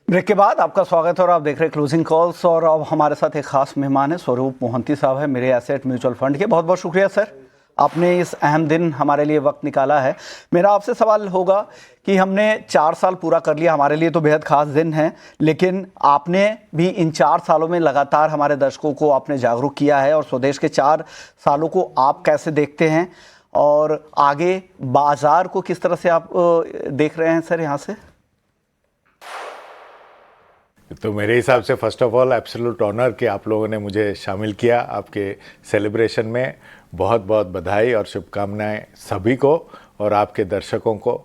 Break के बाद आपका स्वागत है और आप देख रहे हैं क्लोजिंग कॉल्स। और अब हमारे साथ एक खास मेहमान है, स्वरूप मोहंती साहब है, मेरे एसेट म्यूचुअल फंड के। बहुत बहुत शुक्रिया सर, आपने इस अहम दिन हमारे लिए वक्त निकाला है। मेरा आपसे सवाल होगा कि हमने 4 साल पूरा कर लिया, हमारे लिए तो बेहद खास दिन है, लेकिन आपने भी इन 4 सालों में लगातार हमारे दर्शकों को आपने जागरूक किया है। और स्वदेश के 4 सालों को आप कैसे देखते हैं और आगे बाजार को किस तरह से आप देख रहे हैं सर यहाँ से? तो मेरे हिसाब से first of all absolute honour कि आप लोगों ने मुझे शामिल किया आपके सेलिब्रेशन में। बहुत बहुत बधाई और शुभकामनाएं सभी को और आपके दर्शकों को।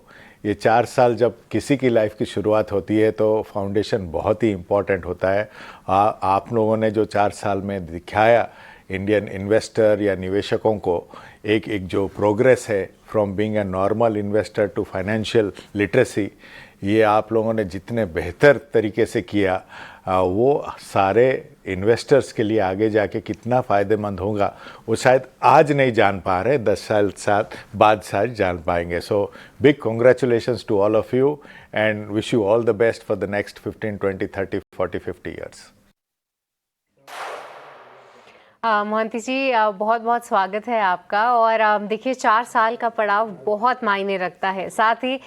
ये 4 साल जब किसी की लाइफ की शुरुआत होती है तो फाउंडेशन बहुत ही इम्पॉर्टेंट होता है। आप लोगों ने जो 4 साल में दिखाया इंडियन इन्वेस्टर या निवेशकों को एक जो प्रोग्रेस है from being a normal investor to financial literacy, ये आप लोगों ने जितने बेहतर तरीके से किया वो सारे इन्वेस्टर्स के लिए आगे जाके कितना फ़ायदेमंद होगा वो शायद आज नहीं जान पा रहे, 10 साल बाद शायद जान पाएंगे। So big congratulations to all of you and wish you all the best for the next 15, 20, 30, 40, 50 years. Mohanty ji, बहुत बहुत स्वागत है आपका। और देखिए 4 साल का पड़ाव बहुत मायने रखता है, साथ ही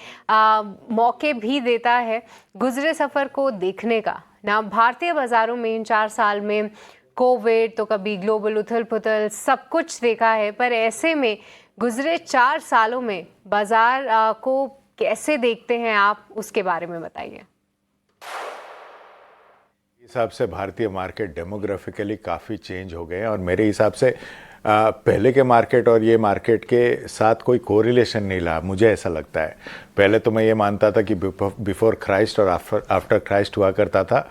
मौके भी देता है गुजरे सफ़र को देखने का ना। भारतीय बाज़ारों में इन 4 साल में कोविड तो कभी ग्लोबल उथल पुथल सब कुछ देखा है, पर ऐसे में गुजरे 4 सालों में बाज़ार को कैसे देखते हैं आप, उसके बारे में बताइए। हिसाब से भारतीय मार्केट डेमोग्राफिकली काफ़ी चेंज हो गए हैं और मेरे हिसाब से पहले के मार्केट और ये मार्केट के साथ कोई कोरिलेशन नहीं रहा, मुझे ऐसा लगता है। पहले तो मैं ये मानता था कि बिफोर क्राइस्ट और आफ्टर क्राइस्ट हुआ करता था,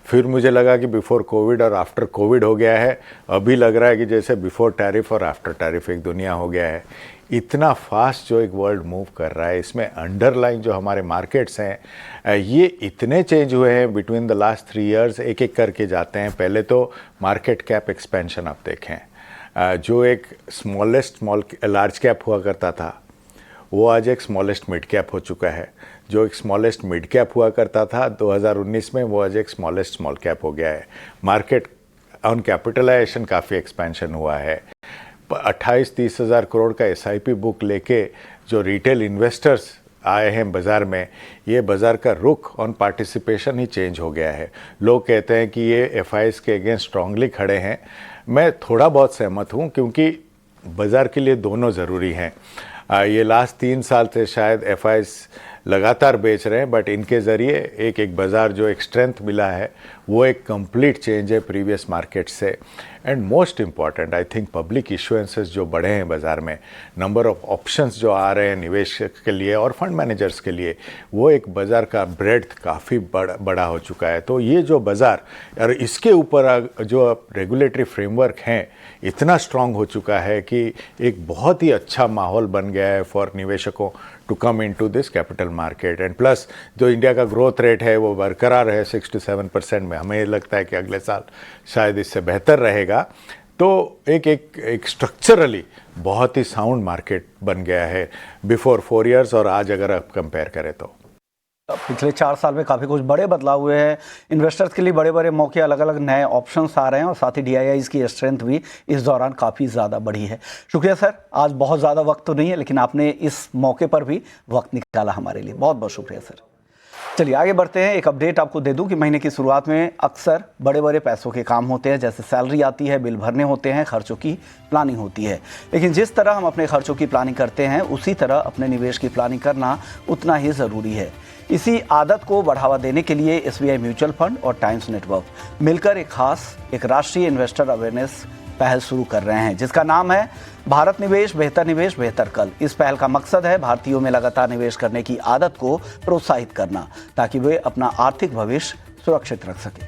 फिर मुझे लगा कि बिफोर कोविड और आफ्टर कोविड हो गया है, अभी लग रहा है कि जैसे बिफोर टैरिफ और आफ्टर टैरिफ एक दुनिया हो गया है। इतना फास्ट जो एक वर्ल्ड मूव कर रहा है, इसमें अंडरलाइन जो हमारे मार्केट्स हैं ये इतने चेंज हुए हैं बिटवीन द लास्ट 3 इयर्स, एक एक करके जाते हैं। पहले तो मार्केट कैप एक्सपेंशन आप देखें, जो एक लार्ज कैप हुआ करता था वो आज एक स्मॉलेस्ट मिड कैप हो चुका है। जो एक स्मॉलेस्ट मिड कैप हुआ करता था 2019 में, वो आज एक स्मॉलेस्ट स्मॉल कैप हो गया है। मार्केट ऑन कैपिटलाइजेशन काफ़ी एक्सपेंशन हुआ है। 28-30 हज़ार करोड़ का SIP बुक लेके जो रिटेल इन्वेस्टर्स आए हैं बाज़ार में, ये बाज़ार का रुख ऑन पार्टिसिपेशन ही चेंज हो गया है। लोग कहते हैं कि ये FIs के अगेंस्ट स्ट्रांगली खड़े हैं। मैं थोड़ा बहुत सहमत हूँ, क्योंकि बाज़ार के लिए दोनों ज़रूरी हैं। ये लास्ट 3 साल से शायद FIs लगातार बेच रहे हैं, बट इनके ज़रिए एक बाज़ार जो एक स्ट्रेंथ मिला है वो एक कंप्लीट चेंज है प्रीवियस मार्केट से। And most important I think public issuances जो बढ़े हैं बाज़ार में, नंबर ऑफ ऑप्शंस जो आ रहे हैं निवेशक के लिए और फंड मैनेजर्स के लिए, वो एक बाज़ार का ब्रेड्थ काफ़ी बड़ा हो चुका है। तो ये जो बाज़ार और इसके ऊपर जो रेगुलेटरी फ्रेमवर्क हैं इतना स्ट्रांग हो चुका है कि एक बहुत ही अच्छा माहौल बन गया है फॉर निवेशकों to come into this capital market. And plus जो इंडिया का ग्रोथ रेट है वो बरकरार है 6 to 7% में। हमें लगता है कि अगले साल शायद इससे बेहतर रहेगा। तो एक स्ट्रक्चरली बहुत ही साउंड मार्केट बन गया है बिफोर 4 इयर्स और आज अगर आप कंपेयर करें तो। पिछले 4 साल में काफ़ी कुछ बड़े बदलाव हुए हैं। इन्वेस्टर्स के लिए बड़े बड़े मौके, अलग अलग नए ऑप्शंस आ रहे हैं और साथ ही DIIs की स्ट्रेंथ भी इस दौरान काफ़ी ज़्यादा बढ़ी है। शुक्रिया सर, आज बहुत ज़्यादा वक्त तो नहीं है, लेकिन आपने इस मौके पर भी वक्त निकाला हमारे लिए, बहुत बहुत शुक्रिया सर। चलिए आगे बढ़ते हैं। एक अपडेट आपको दे दूं कि महीने की शुरुआत में अक्सर बड़े बड़े पैसों के काम होते हैं, जैसे सैलरी आती है, बिल भरने होते हैं, खर्चों की प्लानिंग होती है। लेकिन जिस तरह हम अपने खर्चों की प्लानिंग करते हैं, उसी तरह अपने निवेश की प्लानिंग करना उतना ही ज़रूरी है। इसी आदत को बढ़ावा देने के लिए SBI म्यूचुअल फंड और टाइम्स नेटवर्क मिलकर एक राष्ट्रीय इन्वेस्टर अवेयरनेस पहल शुरू कर रहे हैं, जिसका नाम है भारत निवेश बेहतर कल। इस पहल का मकसद है भारतीयों में लगातार निवेश करने की आदत को प्रोत्साहित करना, ताकि वे अपना आर्थिक भविष्य सुरक्षित रख सकें।